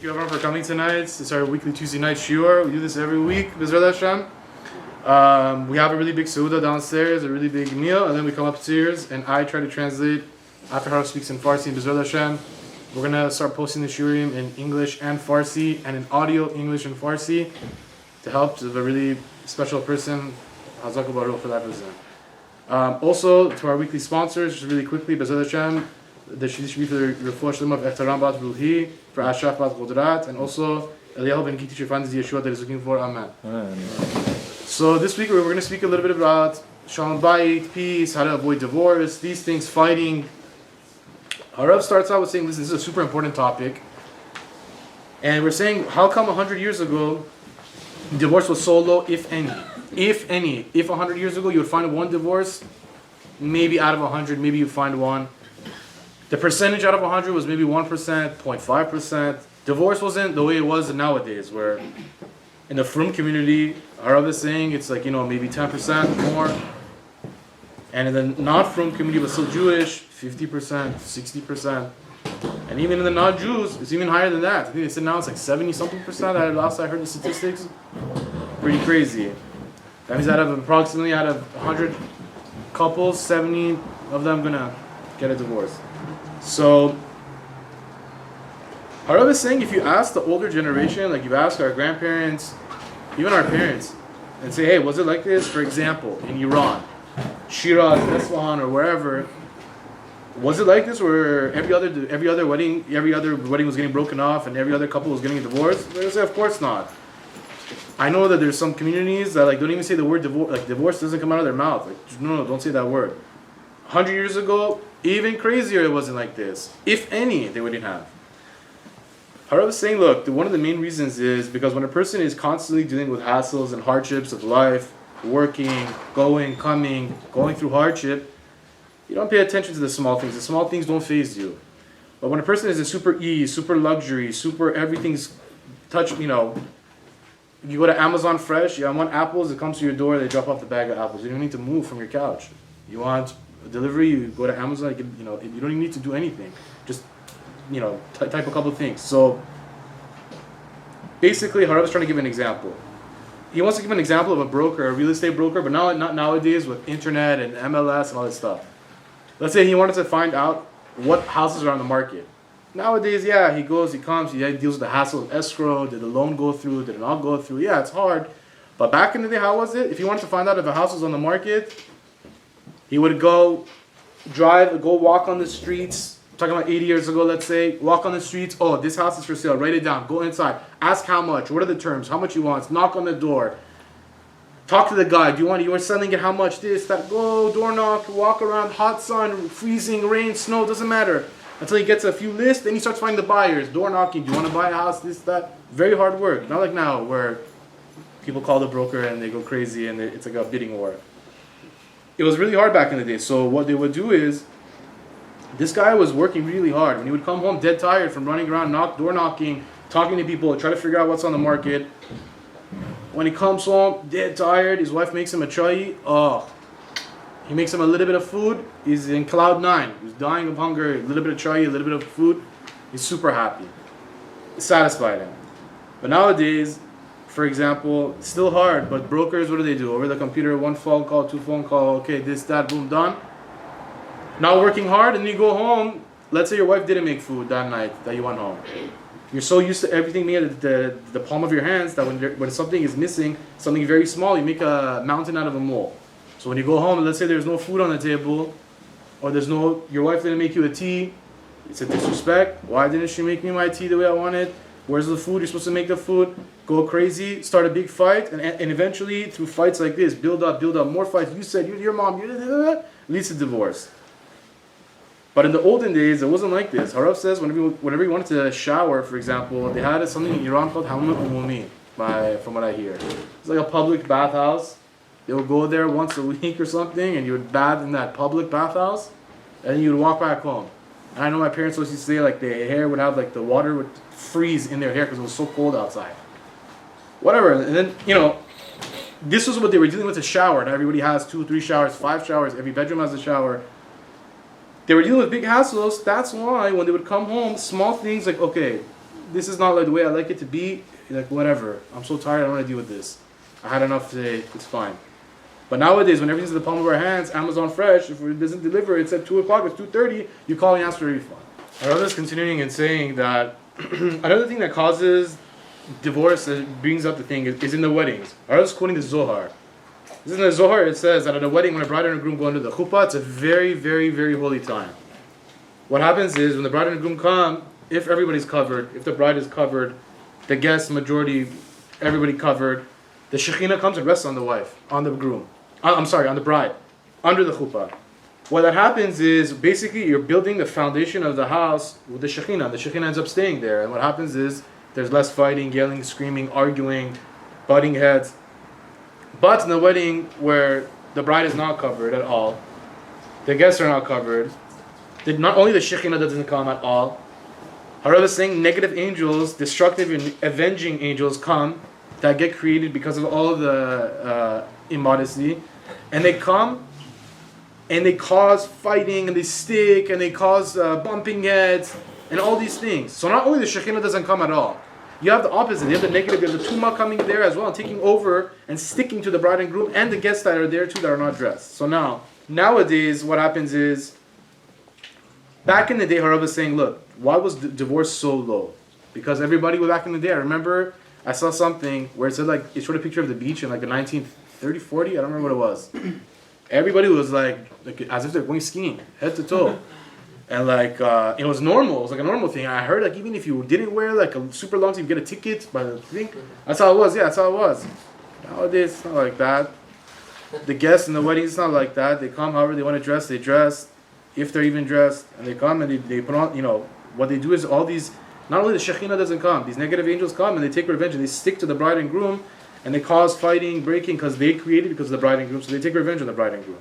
Thank you everyone for coming tonight. It's our weekly Tuesday night shiur. We do this every week, B'ezras Hashem. We have a really big seudah downstairs, a really big meal, and then we come upstairs and I try to translate after Harav speaks in Farsi and B'ezras Hashem. We're going to start posting the shiurim in English and Farsi and in audio English and Farsi to help to a really special person, Hazak Baruch, for that reason. Also, to our weekly sponsors, just really quickly, B'ezras Hashem, the should be for the Refuah Shalom of Ehtaram Bat Ruhi, for Ashaf Bat Godrat, and also Eliyahu ben Giti finds the Yeshua that he's looking for. Amen. So this week we're going to speak a little bit about Shalom, Bayit, peace, how to avoid divorce, these things, fighting. Harav starts out with saying this is a super important topic. And we're saying, how come 100 years ago divorce was so low, if any? If 100 years ago you would find one divorce, maybe out of 100, maybe you'd find one. The percentage out of 100 was maybe 1%, 0.5%. Divorce wasn't the way it was nowadays, where in the frum community, Harav is saying it's like, maybe 10% more. And in the not-frum community, but still Jewish, 50%, 60%. And even in the not-Jews, it's even higher than that. I think they said now it's like 70-something%. Last I heard the statistics. Pretty crazy. That means out of 100 couples, 70 of them gonna get a divorce. So, Harav is saying if you ask the older generation, like you ask our grandparents, even our parents, and say, hey, was it like this? For example, in Iran, Shiraz, Isfahan, or wherever, was it like this where every other wedding was getting broken off and every other couple was getting a divorce? They say, of course not. I know that there's some communities that don't even say the word divorce. Like divorce doesn't come out of their mouth. Like, no, don't say that word. 100 years ago, even crazier, it wasn't like this. If any, they wouldn't have. Harav is saying, look, one of the main reasons is because when a person is constantly dealing with hassles and hardships of life, working, going, coming, going through hardship, you don't pay attention to the small things. The small things don't faze you. But when a person is in super ease, super luxury, super everything's touch, you go to Amazon Fresh, you want apples, it comes to your door, they drop off the bag of apples. You don't need to move from your couch. You want a delivery, you go to Amazon, you don't even need to do anything. Just, type a couple of things. So, basically, Harav is trying to give an example. He wants to give an example of a broker, a real estate broker, but not nowadays with internet and MLS and all this stuff. Let's say he wanted to find out what houses are on the market. Nowadays, he goes, he comes, he deals with the hassle of escrow. Did the loan go through? Did it not go through? Yeah, it's hard. But back in the day, how was it? If he wanted to find out if a house was on the market, he would go walk on the streets. I'm talking about 80 years ago, let's say. Walk on the streets. Oh, this house is for sale. Write it down. Go inside. Ask how much. What are the terms? How much he wants. Knock on the door. Talk to the guy. You are selling it? How much? This, that. Go, door knock. Walk around. Hot sun, freezing, rain, snow. Doesn't matter. Until he gets a few lists, then he starts finding the buyers. Door knocking. Do you want to buy a house? This, that. Very hard work. Not like now where people call the broker and they go crazy and it's like a bidding war. It was really hard back in the day. So what they would do is, this guy was working really hard. When he would come home dead tired from running around, door knocking, talking to people, try to figure out what's on the market. When he comes home dead tired, his wife makes him a chai. He makes him a little bit of food. He's in cloud 9. He's dying of hunger. A little bit of chai, a little bit of food. He's super happy. It satisfied him. But nowadays, for example, it's still hard, but brokers, what do? Over the computer, 1 phone call, 2 phone call, okay, this, that, boom, done. Now working hard, and you go home, let's say your wife didn't make food that night that you went home. You're so used to everything being at the palm of your hands that when something is missing, something very small, you make a mountain out of a mole. So when you go home, and let's say there's no food on the table, or your wife didn't make you a tea, it's a disrespect. Why didn't she make me my tea the way I wanted? Where's the food? You're supposed to make the food. Go crazy, start a big fight, and eventually, through fights like this, build up, more fights. You said, your mom, leads to divorce. But in the olden days, it wasn't like this. Harav says whenever you wanted to shower, for example, they had something in Iran called Hamam Umumi, from what I hear. It's like a public bathhouse. They would go there once a week or something, and you would bath in that public bathhouse, and then you would walk back home. And I know my parents used to say their hair would have the water would freeze in their hair because it was so cold outside. Whatever. And then, this was what they were dealing with, a shower. Now everybody has 2, 3 showers, 5 showers. Every bedroom has a shower. They were dealing with big hassles. That's why when they would come home, small things like, okay, this is not like the way I like it to be. Like, whatever. I'm so tired. I don't want to deal with this. I had enough today. It's fine. But nowadays, when everything's in the palm of our hands, Amazon Fresh, if it doesn't deliver, it's at 2 o'clock, it's 2:30, you call and ask for a refund. Harav is continuing and saying that another thing that causes divorce, that brings up the thing, is in the weddings. Harav is quoting the Zohar. This is in the Zohar, it says that at a wedding, when a bride and a groom go under the chuppah, it's a very, very, very holy time. What happens is, when the bride and the groom come, if everybody's covered, if the bride is covered, the guests, majority, everybody covered, the Shekhinah comes and rests on the wife, on the groom. On the bride, under the chuppah. What that happens is, basically, you're building the foundation of the house with the Shekhinah. The Shekhinah ends up staying there. And what happens is, there's less fighting, yelling, screaming, arguing, butting heads. But in the wedding, where the bride is not covered at all, the guests are not covered, not only the Shekhinah doesn't come at all, Harav is saying negative angels, destructive and avenging angels come, that get created because of all of the immodesty, and they come and they cause fighting and they stick and they cause bumping heads and all these things. So not only the Shekhinah doesn't come at all, you have the opposite. You have the negative. You have the Tumah coming there as well, and taking over and sticking to the bride and groom and the guests that are there too that are not dressed. So nowadays, what happens is, back in the day, Harav is saying, look, why was divorce so low? Because everybody was back in the day. I remember I saw something where it said, like, it showed a picture of the beach in like the 1930, 40, I don't remember what it was. Everybody was like as if they're going skiing, head to toe. And like, it was normal. It was like a normal thing. I heard like even if you didn't wear like a super long sleeve, you get a ticket by the thing. That's how it was. Yeah, that's how it was. Nowadays, it's not like that. The guests in the wedding, it's not like that. They come however they want to dress. They dress, if they're even dressed, and they come and they put on. What they do is all these. Not only the Shekhinah doesn't come, these negative angels come and they take revenge and they stick to the bride and groom and they cause fighting, breaking, because they created because of the bride and groom, so they take revenge on the bride and groom.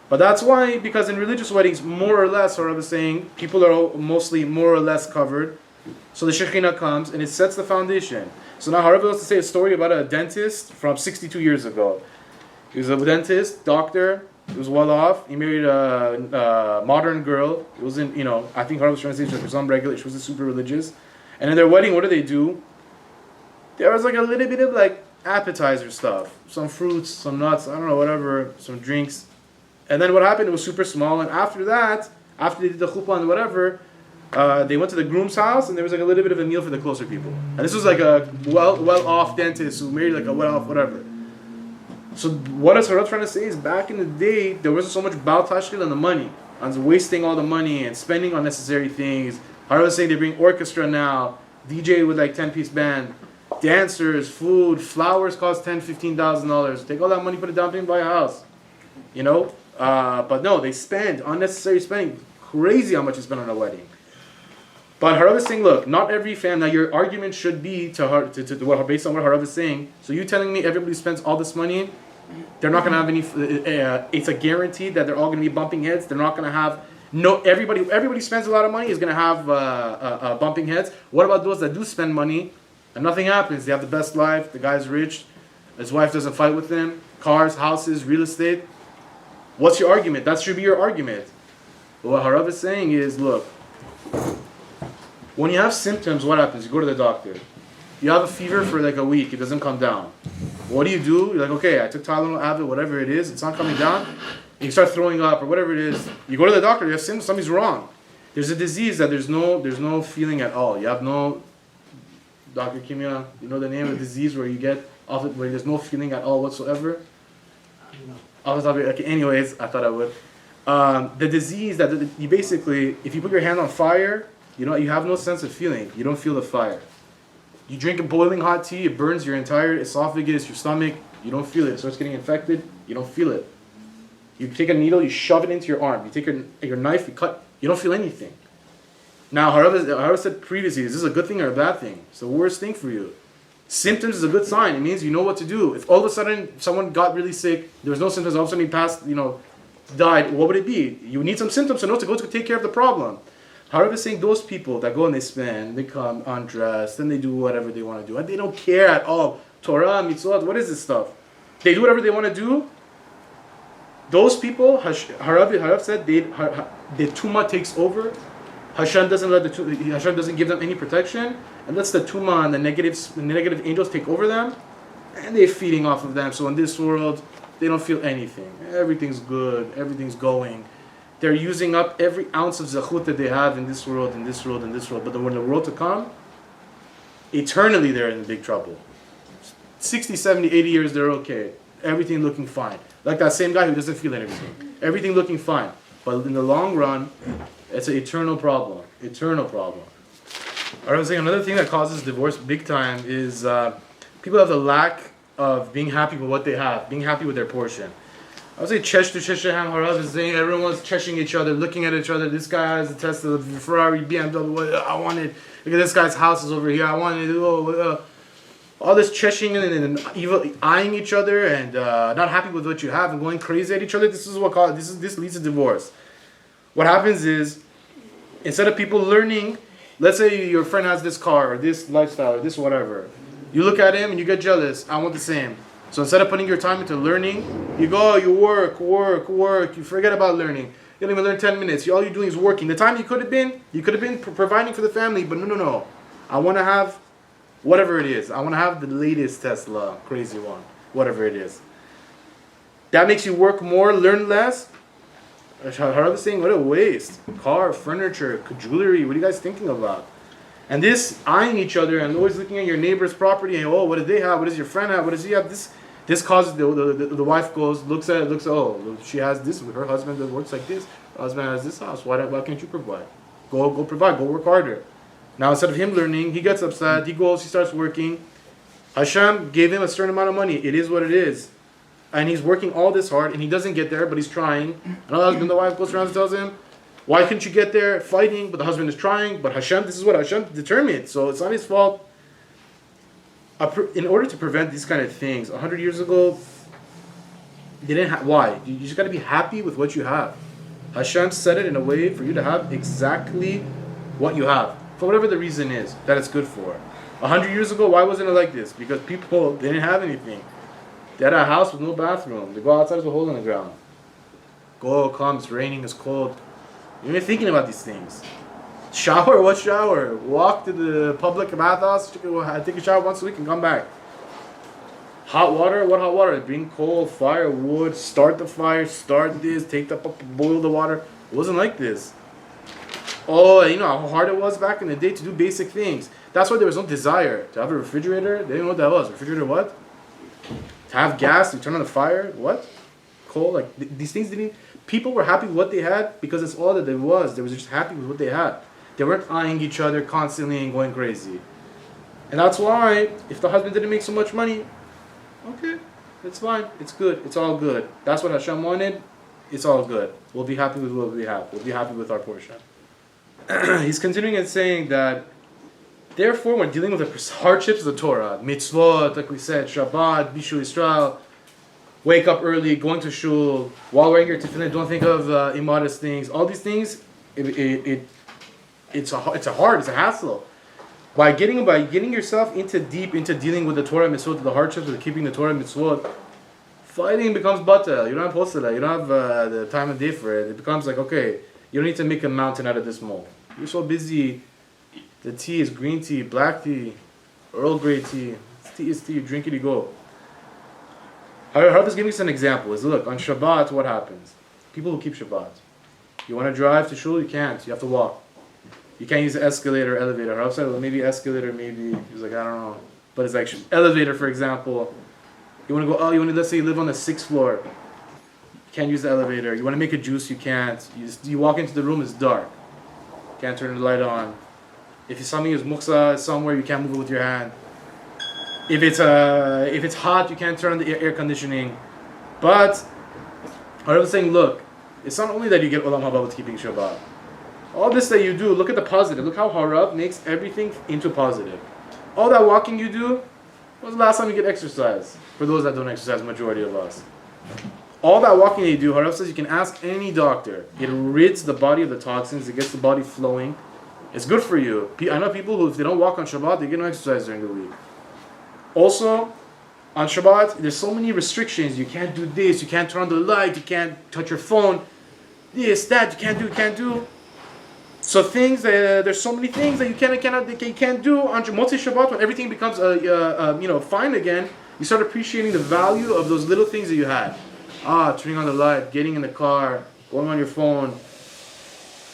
But that's why, because in religious weddings, more or less, or I was saying, people are mostly more or less covered. So the Shekhinah comes and it sets the foundation. So now Harav wants to say a story about a dentist from 62 years ago. He was a dentist, doctor. He was well off. He married a modern girl. It wasn't, I think Harav was trying to say there's some regulation. She wasn't super religious. And in their wedding, what do? There was like a little bit of like appetizer stuff. Some fruits, some nuts, I don't know, whatever, some drinks. And then what happened, it was super small. And after that, after they did the chuppah and whatever, they went to the groom's house and there was like a little bit of a meal for the closer people. And this was like a well-off dentist who married like a well-off whatever. So what is Harav trying to say is, back in the day, there wasn't so much Baal Tashkil on the money, on wasting all the money and spending on necessary things. Harav is saying they bring orchestra now, DJ with like 10-piece band, dancers, food, flowers cost $10,000, $15,000. Take all that money, put it down payment, buy a house. But no, they spend unnecessary spending. Crazy how much you spend on a wedding. But Harav is saying, look, not every family. Now your argument should be based on what Harav is saying. So you telling me everybody spends all this money, they're not going to have any. It's a guarantee that they're all going to be bumping heads. They're not going to have Everybody spends a lot of money is going to have bumping heads. What about those that do spend money and nothing happens? They have the best life. The guy's rich. His wife doesn't fight with him. Cars, houses, real estate. What's your argument? That should be your argument. But what Harav is saying is, look, when you have symptoms, what happens? You go to the doctor. You have a fever for like a week. It doesn't come down. What do? You're like, okay, I took Tylenol, Advil, whatever it is. It's not coming down. And you start throwing up or whatever it is. You go to the doctor. You have symptoms. Something's wrong. There's a disease that there's no feeling at all. You have no, Dr. Kimia, you know the name of the disease where you get where there's no feeling at all whatsoever? Okay, anyways, I thought I would. The disease that you basically, if you put your hand on fire, you have no sense of feeling. You don't feel the fire. You drink a boiling hot tea, it burns your entire esophagus, your stomach. You don't feel it. It starts getting infected. You don't feel it. You take a needle, you shove it into your arm. You take your knife, you cut. You don't feel anything. Now, Harav said previously, is this a good thing or a bad thing? It's the worst thing for you. Symptoms is a good sign. It means you know what to do. If all of a sudden someone got really sick, there was no symptoms, all of a sudden he passed, died, what would it be? You need some symptoms to know to go to take care of the problem. Harav is saying those people that go and they spend, they come undressed, then they do whatever they want to do, and they don't care at all. Torah, mitzvot, what is this stuff? They do whatever they want to do. Those people, Harav said, the tumah takes over. Hashem doesn't give them any protection, and lets the tuma and the negative angels take over them, and they're feeding off of them. So in this world, they don't feel anything. Everything's good. Everything's going. They're using up every ounce of zachut that they have in this world, in this world, in this world. But when the world to come, eternally they're in big trouble. 60, 70, 80 years, they're okay. Everything looking fine. Like that same guy who doesn't feel anything. Everything looking fine. But in the long run, it's an eternal problem. Eternal problem. I was saying another thing that causes divorce big time is people have the lack of being happy with what they have, being happy with their portion. I would say Chesh to Sheshaham Harav is saying everyone's cheshing each other, looking at each other. This guy has a Tesla, Ferrari, BMW. I want it. Look at this guy's house is over here. I want it. All this cheshing and evil eyeing each other and not happy with what you have and going crazy at each other. This leads to divorce. What happens is, instead of people learning, let's say your friend has this car or this lifestyle or this whatever. You look at him and you get jealous. I want the same. So instead of putting your time into learning, you go, you work. You forget about learning. You don't even learn 10 minutes. All you're doing is working. The time you could have been providing for the family, but no. I want to have whatever it is. I want to have the latest Tesla, crazy one, whatever it is. That makes you work more, learn less. Harav is saying, what a waste. Car, furniture, jewelry, what are you guys thinking about? And this eyeing each other and always looking at your neighbor's property and what do they have? What does your friend have? What does he have? This causes the wife looks at it, she has this with her husband that works like this. Her husband has this house. Why can't you provide? Go provide. Go work harder. Now instead of him learning, he gets upset. He starts working. Hashem gave him a certain amount of money. It is what it is. And he's working all this hard and he doesn't get there, but he's trying. And the husband, the wife goes around and tells him, why couldn't you get there fighting? But the husband is trying. But Hashem, this is what Hashem determined. So it's not his fault. In order to prevent these kind of things, 100 years ago, they didn't have. Why? You just got to be happy with what you have. Hashem said it in a way for you to have exactly what you have. For whatever the reason is that it's good for. 100 years ago, why wasn't it like this? Because people didn't have anything. They had a house with no bathroom. They go outside, there's a hole in the ground. Come, it's raining, it's cold. You're even thinking about these things. Shower? What shower? Walk to the public bathhouse, take a shower once a week and come back. Hot water? What hot water? Bring coal, fire, wood, start the fire, start this, take the boil the water. It wasn't like this. Oh, you know how hard it was back in the day to do basic things. That's why there was no desire to have a refrigerator. They didn't know what that was. Refrigerator what? To have gas, to turn on the fire, what? Coal, like these things didn't. People were happy with what they had because it's all that there was. They were just happy with what they had. They weren't eyeing each other constantly and going crazy. And that's why, if the husband didn't make so much money, okay, it's fine, it's good, it's all good. That's what Hashem wanted, it's all good. We'll be happy with what we have. We'll be happy with our portion. He's continuing and saying that, therefore, when dealing with the hardships of the Torah, mitzvot, like we said, Shabbat, Bishul Yisrael, wake up early, going to shul, while wearing your tefillin, don't think of immodest things. All these things, it's a hassle. By getting yourself into dealing with the Torah mitzvot, the hardships of keeping the Torah mitzvot, fighting becomes batel. You don't have posela. You don't have the time of day for it. It becomes like, okay, you don't need to make a mountain out of this mole. You're so busy. The tea is green tea, black tea, Earl Grey tea. Tea is tea. You drink it, you go. Harav is giving us an example. Look, on Shabbat, what happens? People who keep Shabbat. You want to drive to shul, you can't. You have to walk. You can't use the escalator or elevator. Harav said, well, maybe escalator, maybe. He was like, I don't know. But it's like elevator, for example. You want to go, let's say you live on the 6th floor. You can't use the elevator. You want to make a juice, you can't. You walk into the room, it's dark. You can't turn the light on. If something is muksa somewhere, you can't move it with your hand. If it's hot, you can't turn on the air conditioning. But Harav is saying, look, it's not only that you get olam haba with keeping Shabbat. All this that you do, look at the positive. Look how Harav makes everything into positive. All that walking you do, when was the last time you get exercise? For those that don't exercise, majority of us. All that walking you do, Harav says you can ask any doctor. It rids the body of the toxins. It gets the body flowing. It's good for you. I know people who, if they don't walk on Shabbat, they get no exercise during the week. Also, on Shabbat, there's so many restrictions. You can't do this. You can't turn on the light. You can't touch your phone. This, that. You can't do. So things there's so many things that you can't do on Motzei Shabbat when everything becomes fine again. You start appreciating the value of those little things that you had. Turning on the light, getting in the car, going on your phone,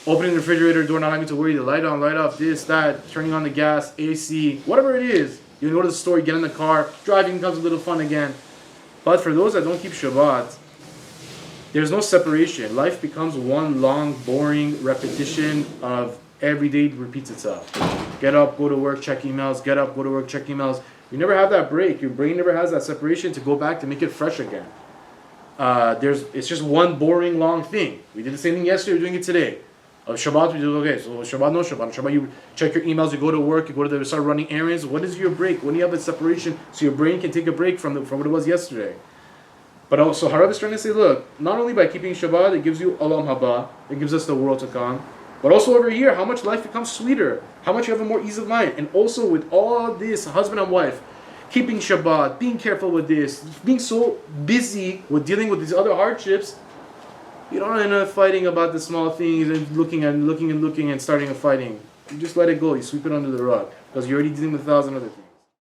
opening the refrigerator door, not having to worry the light on, light off, this, that, turning on the gas, AC, whatever it is. You go to the store, you get in the car, driving becomes a little fun again. But for those that don't keep Shabbat, there's no separation. Life becomes one long, boring repetition of every day repeats itself. Get up, go to work, check emails. Get up, go to work, check emails. You never have that break. Your brain never has that separation to go back to make it fresh again. It's just one boring, long thing. We did the same thing yesterday. We're doing it today. Shabbat, we do okay. So Shabbat, no Shabbat. Shabbat, you check your emails. You go to work. You start running errands. What is your break? When you have that separation, so your brain can take a break from what it was yesterday. But also, Harav is trying to say, look, not only by keeping Shabbat, it gives you Olam Haba, it gives us the world to come, but also over here, how much life becomes sweeter, how much you have a more ease of mind. And also with all this, husband and wife, keeping Shabbat, being careful with this, being so busy with dealing with these other hardships, you don't end up fighting about the small things and looking and starting a fighting. You just let it go, you sweep it under the rug, because you're already dealing with 1,000 other things.